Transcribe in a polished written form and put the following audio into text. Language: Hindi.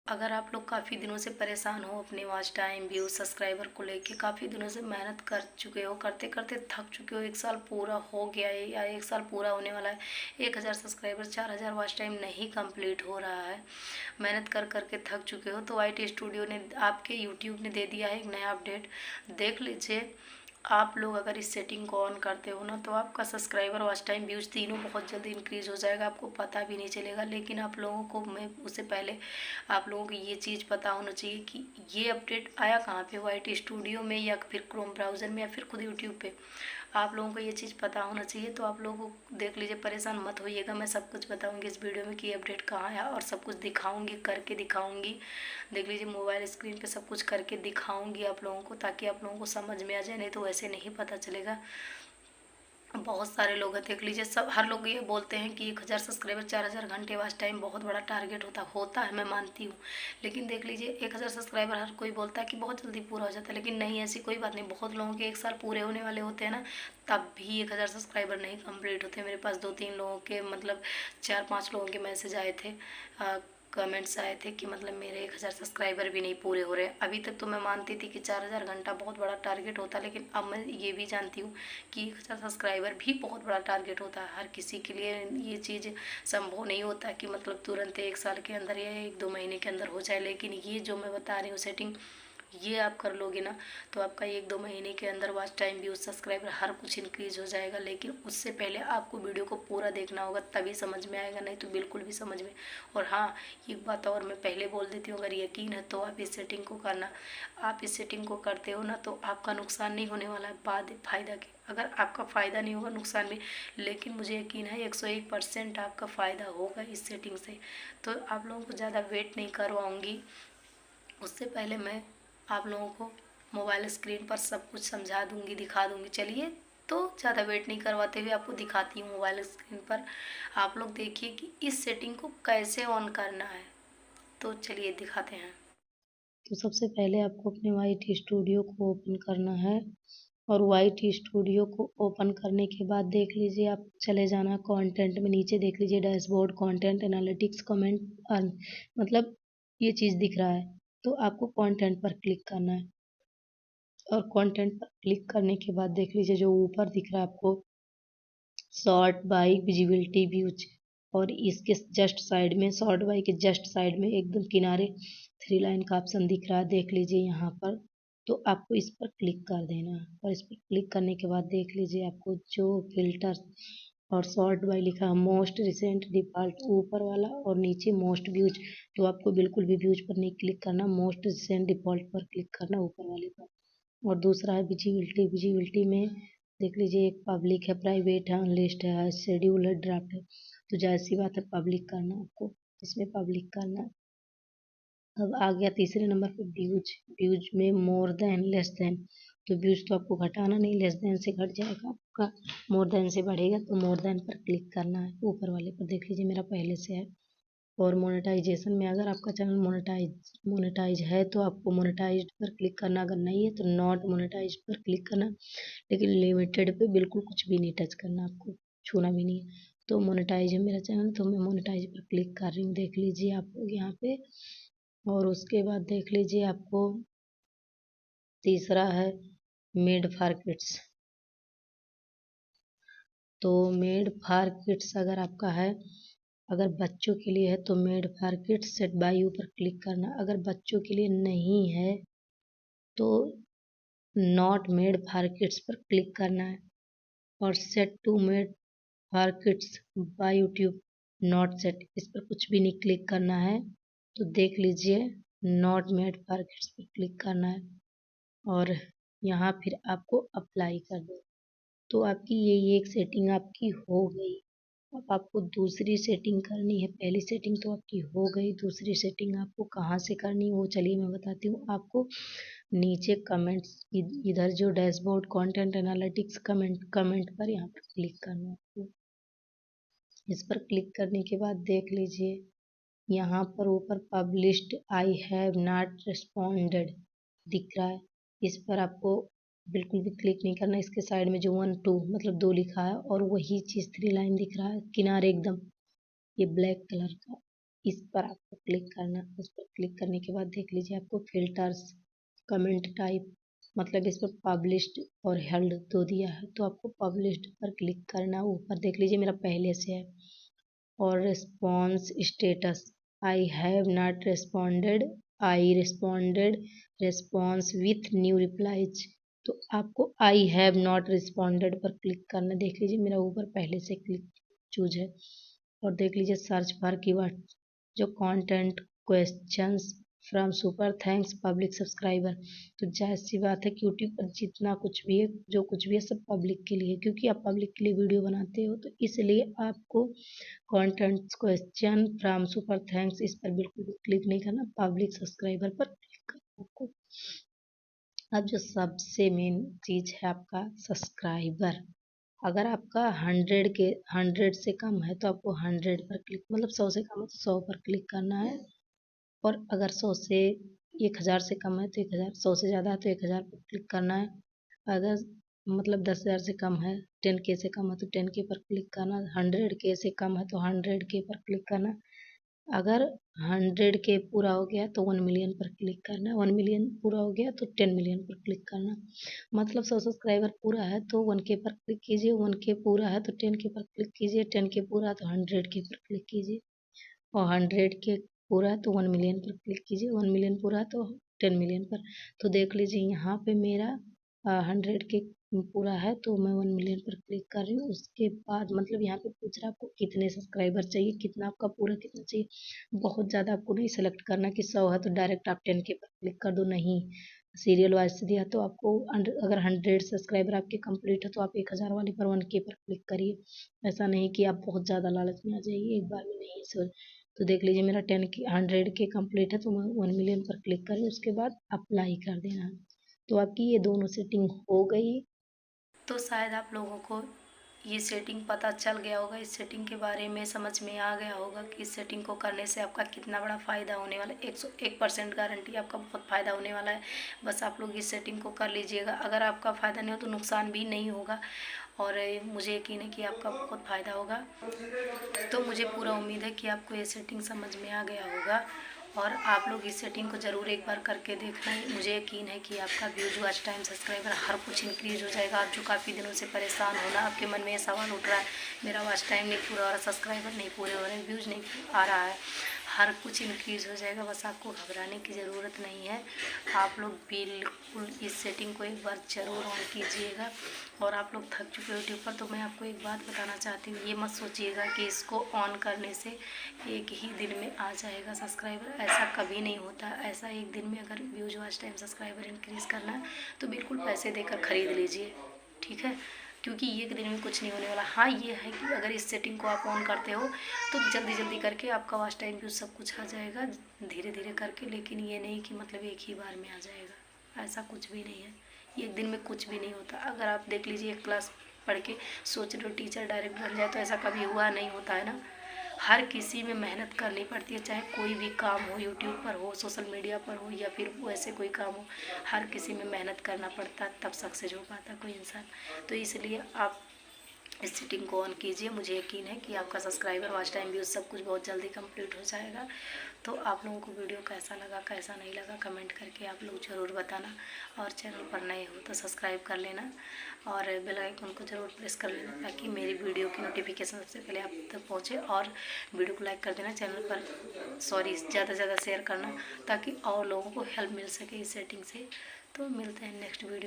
अगर आप लोग काफ़ी दिनों से परेशान हो अपने वॉच टाइम व्यूज सब्सक्राइबर को लेके, काफ़ी दिनों से मेहनत कर चुके हो, करते करते थक चुके हो, 1 साल पूरा हो गया है या 1 साल पूरा होने वाला है, 1000 सब्सक्राइबर 4000 वॉच टाइम नहीं कंप्लीट हो रहा है, मेहनत कर करके थक चुके हो, तो वाईटी स्टूडियो ने आपके यूट्यूब ने दे दिया है एक नया अपडेट। देख लीजिए, आप लोग अगर इस सेटिंग को ऑन करते हो ना, तो आपका सब्सक्राइबर वॉच टाइम व्यूज़ तीनों बहुत जल्दी इंक्रीज़ हो जाएगा, आपको पता भी नहीं चलेगा। लेकिन आप लोगों को मैं उससे पहले आप लोगों को ये चीज़ पता होना चाहिए कि ये अपडेट आया कहाँ पे, वाईटी स्टूडियो में या फिर क्रोम ब्राउज़र में या फिर खुद यूट्यूब पे। आप लोगों को ये चीज़ पता होना चाहिए। तो आप लोगों को देख लीजिए, परेशान मत होइएगा, मैं सब कुछ बताऊंगी इस वीडियो में कि अपडेट कहाँ है और सब कुछ दिखाऊंगी, करके दिखाऊंगी। देख लीजिए, मोबाइल स्क्रीन पे सब कुछ करके दिखाऊंगी आप लोगों को, ताकि आप लोगों को समझ में आ जाए, नहीं तो वैसे नहीं पता चलेगा। बहुत सारे लोग हैं, देख लीजिए, सब हर लोग ये बोलते हैं कि 1000 सब्सक्राइबर 4000 घंटे वॉच टाइम बहुत बड़ा टारगेट होता है, मैं मानती हूँ। लेकिन देख लीजिए, 1000 सब्सक्राइबर हर कोई बोलता है कि बहुत जल्दी पूरा हो जाता है, लेकिन नहीं, ऐसी कोई बात नहीं। बहुत लोगों के 1 साल पूरे होने वाले होते हैं ना, तब भी 1000 सब्सक्राइबर नहीं कंप्लीट होते। मेरे पास 2-3 लोगों के, मतलब 4-5 लोगों के मैसेज आए थे, कमेंट्स आए थे कि मतलब मेरे 1000 सब्सक्राइबर भी नहीं पूरे हो रहे। अभी तक तो मैं मानती थी कि 4000 घंटा बहुत बड़ा टारगेट होता है, लेकिन अब मैं ये भी जानती हूँ कि 1000 सब्सक्राइबर भी बहुत बड़ा टारगेट होता है। हर किसी के लिए ये चीज़ संभव नहीं होता कि मतलब तुरंत 1 साल के अंदर या 1-2 महीने के अंदर हो जाए। लेकिन ये जो मैं बता रही हूँ सेटिंग, ये आप कर लोगे ना, तो आपका 1-2 महीने के अंदर वॉच टाइम व्यूज सब्सक्राइबर हर कुछ इंक्रीज हो जाएगा। लेकिन उससे पहले आपको वीडियो को पूरा देखना होगा, तभी समझ में आएगा, नहीं तो बिल्कुल भी समझ में। और हाँ, एक बात और मैं पहले बोल देती हूँ, अगर यकीन है तो आप इस सेटिंग को करना। आप इस सेटिंग को करते हो ना, तो आपका नुकसान नहीं होने वाला है, बाद फ़ायदा के। अगर आपका फ़ायदा नहीं होगा, नुकसान भी। लेकिन मुझे यकीन है 101% आपका फ़ायदा होगा इस सेटिंग से। तो आप लोगों को ज़्यादा वेट नहीं करवाऊँगी, उससे पहले मैं आप लोगों को मोबाइल स्क्रीन पर सब कुछ समझा दूंगी, दिखा दूंगी। चलिए, तो ज़्यादा वेट नहीं करवाते हुए आपको दिखाती हूँ मोबाइल स्क्रीन पर। आप लोग देखिए कि इस सेटिंग को कैसे ऑन करना है। तो चलिए दिखाते हैं। तो सबसे पहले आपको अपने वाईट स्टूडियो को ओपन करना है और वाईट स्टूडियो को ओपन करने के बाद देख लीजिए, आप चले जाना कंटेंट में, नीचे देख लीजिए dashboard, content analytics, comment earn, मतलब ये चीज़ दिख रहा है। तो आपको कंटेंट पर क्लिक करना है और कंटेंट पर क्लिक करने के बाद देख लीजिए, जो ऊपर दिख रहा है आपको शॉर्ट बाई विजिबिलिटी व्यूज, और इसके जस्ट साइड में, शॉर्ट बाई के जस्ट साइड में एकदम किनारे 3 लाइन का ऑप्शन दिख रहा है, देख लीजिए यहाँ पर। तो आपको इस पर क्लिक कर देना है और इस पर क्लिक करने के बाद देख लीजिए, आपको जो फिल्टर और शॉर्ट बाई लिखा है, मोस्ट रिसेंट डिफॉल्ट ऊपर वाला और नीचे मोस्ट व्यूज, तो आपको बिल्कुल भी व्यूज पर नहीं क्लिक करना, मोस्ट रिसेंट डिफॉल्ट पर क्लिक करना, ऊपर वाले पर। और दूसरा है विजिबिलिटी। विजिबिलिटी में देख लीजिए, एक पब्लिक है, प्राइवेट है, अनलिस्ट है, शेड्यूल है, ड्राफ्ट है। तो जाहिर सी बात है पब्लिक करना आपको, इसमें पब्लिक करना है। अब आ गया तीसरे नंबर पे व्यूज। व्यूज में मोर देन लेस देन, तो व्यूज तो आपको घटाना नहीं, लेस देन से घट जाएगा आपका, मोर देन से बढ़ेगा, तो मोर देन पर क्लिक करना है, ऊपर वाले पर। देख लीजिए मेरा पहले से है। और मोनेटाइजेशन में, अगर आपका चैनल मोनेटाइज है तो आपको मोनेटाइज पर क्लिक करना, अगर नहीं है तो नॉट मोनेटाइज पर क्लिक करना। लेकिन लिमिटेड पे बिल्कुल कुछ भी नहीं टच करना, आपको छूना भी नहीं है। तो मोनेटाइज है मेरा चैनल, तो मैं मोनेटाइज पर क्लिक कर रही हूँ, देख लीजिए आप लोग यहाँ पे। और उसके बाद देख लीजिए, आपको तीसरा है मेड फॉर किड्स। तो मेड फॉर किड्स अगर आपका है, अगर बच्चों के लिए है तो made for kids set by you पर क्लिक करना। अगर बच्चों के लिए नहीं है तो नॉट मेड फॉर किड्स पर क्लिक करना है और set to made for kids by YouTube not set, इस पर कुछ भी नहीं क्लिक करना है। तो देख लीजिए, नॉट मेड फॉर किड्स पर क्लिक करना है और यहाँ फिर आपको अप्लाई कर दो। तो आपकी ये एक सेटिंग आपकी हो गई। अब आपको दूसरी सेटिंग करनी है, पहली सेटिंग तो आपकी हो गई, दूसरी सेटिंग आपको कहाँ से करनी है वो चलिए मैं बताती हूँ आपको। नीचे कमेंट्स, इधर जो dashboard, content analytics, comment, comment पर यहाँ पर क्लिक करना है आपको। इस पर क्लिक करने के बाद देख लीजिए, यहाँ पर ऊपर published I have not responded दिख रहा है, इस पर आपको बिल्कुल भी क्लिक नहीं करना। इसके साइड में जो 1 2 मतलब 2 लिखा है और वही चीज़ 3 लाइन दिख रहा है किनारे एकदम, ये ब्लैक कलर का, इस पर आपको क्लिक करना। उस पर क्लिक करने के बाद देख लीजिए आपको फिल्टर्स, कमेंट टाइप, मतलब इस पर पब्लिश्ड और हेल्ड दो दिया है, तो आपको पब्लिश्ड पर क्लिक करना। ऊपर देख लीजिए मेरा पहले से है। और response status, I have not responded, I responded, response with new replies, तो आपको आई हैव नॉट रिस्पॉन्डेड पर क्लिक करना। देख लीजिए मेरा ऊपर पहले से क्लिक चूज है। और देख लीजिए सर्च फॉर कीवर्ड, जो content, questions from super thanks public subscriber, तो जाहिर सी बात है कि यूट्यूब पर जितना कुछ भी है, जो कुछ भी है, सब पब्लिक के लिए, क्योंकि आप पब्लिक के लिए वीडियो बनाते हो, तो इसलिए आपको contents, question from super thanks, इस पर बिल्कुल भी क्लिक नहीं करना, पब्लिक सब्सक्राइबर पर क्लिक करना आपको। अब जो सबसे मेन चीज है आपका सब्सक्राइबर, अगर आपका 100 से कम है तो आपको 100 पर क्लिक, मतलब 100 से कम है तो 100 पर क्लिक करना है। और अगर 100 से 1000 से कम है तो 1000, 100 से ज़्यादा है तो 1000 पर क्लिक करना है। अगर मतलब 10,000 से कम है, 10K से कम है तो 10K पर क्लिक करना, 100K से कम है तो 100K पर क्लिक करना। अगर 100K पूरा हो गया तो 1 मिलियन पर क्लिक करना, 1 मिलियन पूरा हो गया तो 10 मिलियन पर क्लिक करना। मतलब 100 सब्सक्राइबर पूरा है तो 1K पर क्लिक कीजिए, 1K पूरा है तो 10K पर क्लिक कीजिए, 10K पूरा है तो 100K पर क्लिक कीजिए, और 100K पूरा है तो 1 मिलियन पर क्लिक कीजिए, 1 मिलियन पूरा है तो 10 मिलियन पर। तो देख लीजिए यहाँ पे मेरा 100K पूरा है तो मैं 1 मिलियन पर क्लिक कर रही हूँ। उसके बाद मतलब यहाँ पे पूछ रहा है आपको कितने सब्सक्राइबर चाहिए, कितना आपका पूरा कितना चाहिए। बहुत ज़्यादा आपको नहीं सेलेक्ट करना कि 100 है तो डायरेक्ट आप 10K पर क्लिक कर दो, नहीं, सीरियल वाइज से दिया तो आपको अगर 100 सब्सक्राइबर आपके कंप्लीट है तो आप 1000 वाले पर 1K पर क्लिक करिए। ऐसा नहीं कि आप बहुत ज़्यादा लालच में आ जाइए, एक बार में नहीं सर। तो देख लीजिए मेरा 10K 100K कंप्लीट है तो मैं 1 मिलियन पर क्लिक करें, उसके बाद अप्लाई कर देना है। तो आपकी ये दोनों सेटिंग हो गई। तो शायद आप लोगों को ये सेटिंग पता चल गया होगा, इस सेटिंग के बारे में समझ में आ गया होगा कि इस सेटिंग को करने से आपका कितना बड़ा फ़ायदा होने वाला है। 101% गारंटी, आपका बहुत फ़ायदा होने वाला है। बस आप लोग इस सेटिंग को कर लीजिएगा। अगर आपका फ़ायदा नहीं हो तो नुकसान भी नहीं होगा, और मुझे यकीन है कि आपका बहुत फ़ायदा होगा। तो मुझे पूरा उम्मीद है कि आपको ये सेटिंग समझ में आ गया होगा, और आप लोग इस सेटिंग को ज़रूर एक बार करके देखना। मुझे यकीन है कि आपका व्यूज, वॉच टाइम, सब्सक्राइबर हर कुछ इंक्रीज़ हो जाएगा। आप जो काफ़ी दिनों से परेशान हो ना, आपके मन में ये सवाल उठ रहा है मेरा वॉच टाइम नहीं पूरा हो रहा, सब्सक्राइबर नहीं पूरे हो रहे, व्यूज़ नहीं आ रहा है, हर कुछ इंक्रीज़ हो जाएगा। बस आपको घबराने की ज़रूरत नहीं है। आप लोग बिल्कुल इस सेटिंग को एक बार ज़रूर ऑन कीजिएगा। और आप लोग थक चुके हो यूट्यूब पर, तो मैं आपको एक बात बताना चाहती हूँ, ये मत सोचिएगा कि इसको ऑन करने से एक ही दिन में आ जाएगा सब्सक्राइबर। ऐसा कभी नहीं होता। ऐसा एक दिन में अगर views, watch time, subscriber increase करना है तो बिल्कुल पैसे देकर ख़रीद लीजिए, ठीक है, क्योंकि एक दिन में कुछ नहीं होने वाला। हाँ, ये है कि अगर इस सेटिंग को आप ऑन करते हो तो जल्दी जल्दी करके आपका वॉच टाइम व्यूज सब कुछ आ जाएगा, धीरे धीरे करके, लेकिन ये नहीं कि मतलब एक ही बार में आ जाएगा, ऐसा कुछ भी नहीं है। एक दिन में कुछ भी नहीं होता। अगर आप देख लीजिए, एक क्लास पढ़ के सोच रहे हो टीचर डायरेक्ट बन जाए, तो ऐसा कभी हुआ नहीं होता है ना। हर किसी में मेहनत करनी पड़ती है, चाहे कोई भी काम हो, यूट्यूब पर हो, सोशल मीडिया पर हो, या फिर वैसे कोई काम हो, हर किसी में मेहनत करना पड़ता है, तब सक्सेस हो पाता कोई इंसान। तो इसलिए आप इस सेटिंग को ऑन कीजिए। मुझे यकीन है कि आपका सब्सक्राइबर, वॉच टाइम, व्यूज सब कुछ बहुत जल्दी कंप्लीट हो जाएगा। तो आप लोगों को वीडियो कैसा लगा, कैसा नहीं लगा, कमेंट करके आप लोग ज़रूर बताना। और चैनल पर नए हो तो सब्सक्राइब कर लेना, और बेल आइकन को ज़रूर प्रेस कर लेना, ताकि मेरी वीडियो की नोटिफिकेशन सबसे पहले आप तक पहुँचे। और वीडियो को लाइक कर देना, चैनल पर ज़्यादा से ज़्यादा शेयर करना, ताकि और लोगों को हेल्प मिल सके इस सेटिंग से। तो मिलते हैं नेक्स्ट वीडियो।